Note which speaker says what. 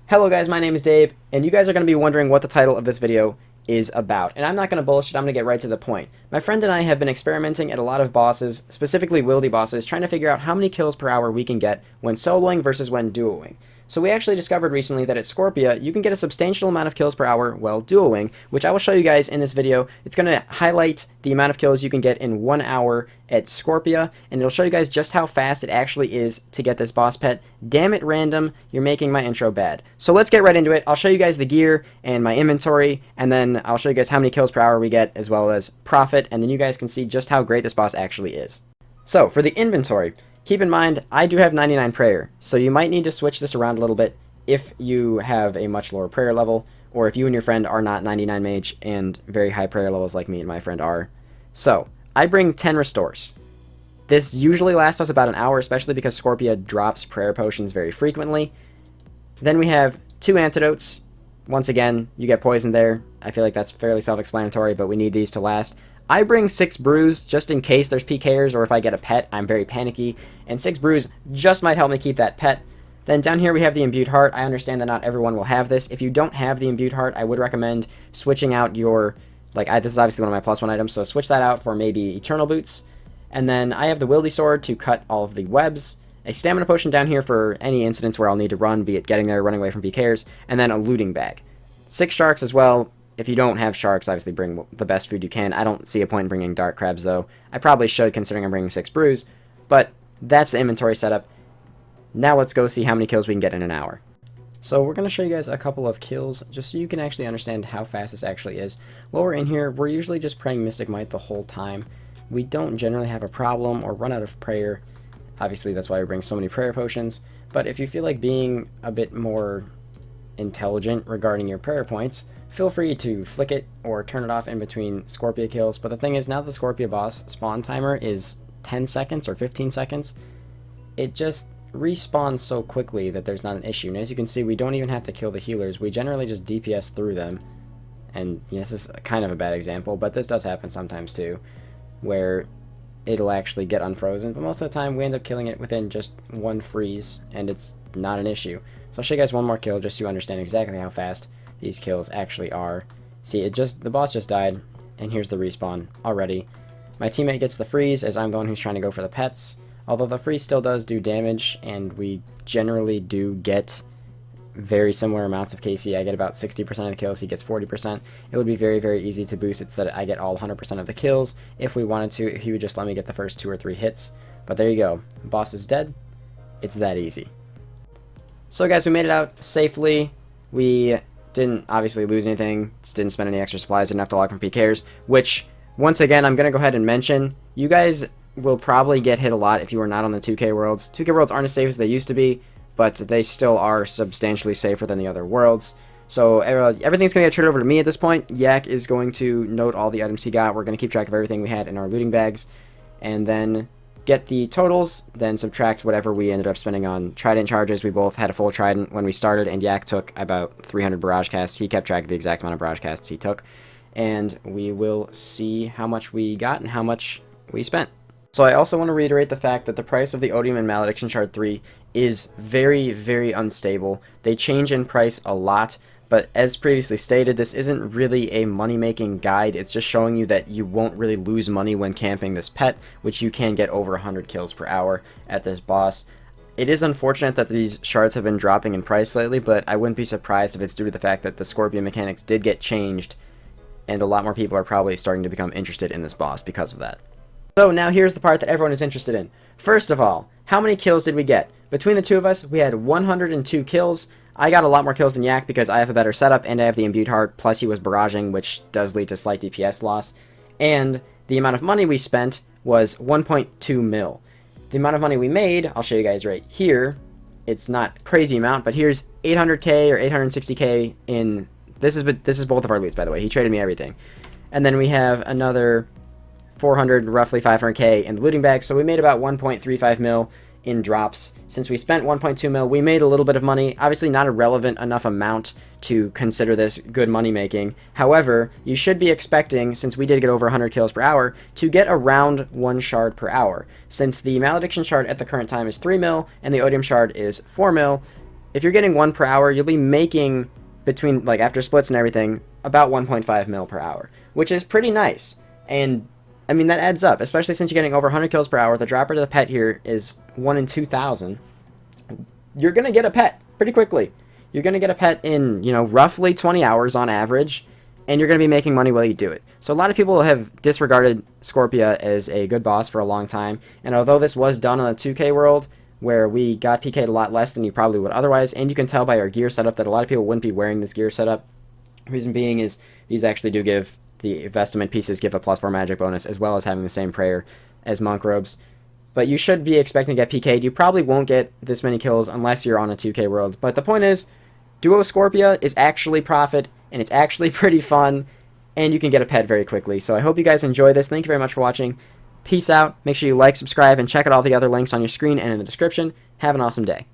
Speaker 1: Hello guys, my name is Dave, and you guys are going to be wondering what the title of this video is about. And I'm not going to bullshit, I'm going to get right to the point. My friend and I have been experimenting at a lot of bosses, specifically wildy bosses, trying to figure out how many kills per hour we can get when soloing versus when duoing. So we actually discovered recently that at Scorpia, you can get a substantial amount of kills per hour while duoing, which I will show you guys in this video. It's going to highlight the amount of kills you can get in 1 hour at Scorpia, and it'll show you guys just how fast it actually is to get this boss pet. Damn it, random, you're making my intro bad. So let's get right into it. I'll show you guys the gear and my inventory, and then I'll show you guys how many kills per hour we get, as well as profit, and then you guys can see just how great this boss actually is. So, for the inventory, keep in mind, I do have 99 prayer, so you might need to switch this around a little bit if you have a much lower prayer level, or if you and your friend are not 99 mage and very high prayer levels like me and my friend are. So, I bring 10 restores. This usually lasts us about an hour, especially because Scorpia drops prayer potions very frequently. Then we have 2 antidotes. Once again, you get poisoned there. I feel like that's fairly self-explanatory, but we need these to last. I bring 6 brews just in case there's PKers or if I get a pet, I'm very panicky. And 6 brews just might help me keep that pet. Then down here we have the imbued heart. I understand that not everyone will have this. If you don't have the imbued heart, I would recommend switching out your, this is obviously one of my +1 items, so switch that out for maybe eternal boots. And then I have the wildy sword to cut all of the webs. A stamina potion down here for any incidents where I'll need to run, be it getting there, running away from PKers. And then a looting bag. 6 sharks as well. If you don't have sharks, obviously bring the best food you can. I don't see a point in bringing dark crabs, though. I probably should, considering I'm bringing 6 brews. But that's the inventory setup. Now let's go see how many kills we can get in an hour. So we're going to show you guys a couple of kills, just so you can actually understand how fast this actually is. While we're in here, we're usually just praying Mystic Might the whole time. We don't generally have a problem or run out of prayer. Obviously, that's why we bring so many prayer potions. But if you feel like being a bit more intelligent regarding your prayer points, feel free to flick it or turn it off in between Scorpia kills. But the thing is, now the Scorpia boss spawn timer is 10 seconds or 15 seconds, it just respawns so quickly that there's not an issue. And as you can see, we don't even have to kill the healers. We generally just DPS through them. And this is kind of a bad example, but this does happen sometimes too, where it'll actually get unfrozen. But most of the time, we end up killing it within just 1 freeze, and it's not an issue. So I'll show you guys one more kill just so you understand exactly how fast these kills actually are. See, the boss just died, and here's the respawn already. My teammate gets the freeze, as I'm the one who's trying to go for the pets. Although the freeze still does do damage, and we generally do get very similar amounts of KC. I get about 60% of the kills, he gets 40%. It would be very, very easy to boost it so that I get all 100% of the kills. If we wanted to, he would just let me get the first 2 or 3 hits. But there you go. Boss is dead. It's that easy. So guys, we made it out safely. We didn't obviously lose anything, just didn't spend any extra supplies, didn't have to log from PKers, which, once again, I'm going to go ahead and mention, you guys will probably get hit a lot if you are not on the 2K worlds. 2K worlds aren't as safe as they used to be, but they still are substantially safer than the other worlds. So everything's going to get turned over to me at this point. Yak is going to note all the items he got. We're going to keep track of everything we had in our looting bags, and then get the totals, then subtract whatever we ended up spending on trident charges. We both had a full trident when we started, and Yak took about 300 barrage casts. He kept track of the exact amount of barrage casts he took, and we will see how much we got and how much we spent. So I also want to reiterate the fact that the price of the Odium and Malediction Shard 3 is very, very unstable. They change in price a lot, but as previously stated, this isn't really a money-making guide. It's just showing you that you won't really lose money when camping this pet, which you can get over 100 kills per hour at this boss. It is unfortunate that these shards have been dropping in price lately, but I wouldn't be surprised if it's due to the fact that the Scorpion mechanics did get changed, and a lot more people are probably starting to become interested in this boss because of that. So now here's the part that everyone is interested in. First of all, how many kills did we get? Between the two of us, we had 102 kills. I got a lot more kills than Yak because I have a better setup and I have the imbued heart, plus he was barraging, which does lead to slight DPS loss. And the amount of money we spent was 1.2 mil. The amount of money we made, I'll show you guys right here. It's not crazy amount, but here's 800k or 860k in... This is both of our loots, by the way. He traded me everything. And then we have another 400, roughly 500k in the looting bag, so we made about 1.35 mil in drops. Since we spent 1.2 mil, we made a little bit of money. Obviously not a relevant enough amount to consider this good money making. However, you should be expecting, since we did get over 100 kills per hour, to get around 1 shard per hour. Since the Malediction shard at the current time is 3 mil and the Odium shard is 4 mil, if you're getting 1 per hour, you'll be making between, like, after splits and everything, about 1.5 mil per hour, which is pretty nice. And I mean, that adds up, especially since you're getting over 100 kills per hour. The drop rate of the pet here is 1 in 2,000. You're gonna get a pet pretty quickly. You're gonna get a pet in, you know, roughly 20 hours on average, and you're gonna be making money while you do it. So a lot of people have disregarded Scorpia as a good boss for a long time, and although this was done on the 2K world, where we got PK'd a lot less than you probably would otherwise, and you can tell by our gear setup that a lot of people wouldn't be wearing this gear setup. Reason being is these actually do give, the vestment pieces give a +4 magic bonus, as well as having the same prayer as monk robes. But you should be expecting to get PK'd. You probably won't get this many kills unless you're on a 2K world. But the point is, Duo Scorpia is actually profit, and it's actually pretty fun, and you can get a pet very quickly. So I hope you guys enjoy this. Thank you very much for watching. Peace out. Make sure you like, subscribe, and check out all the other links on your screen and in the description. Have an awesome day.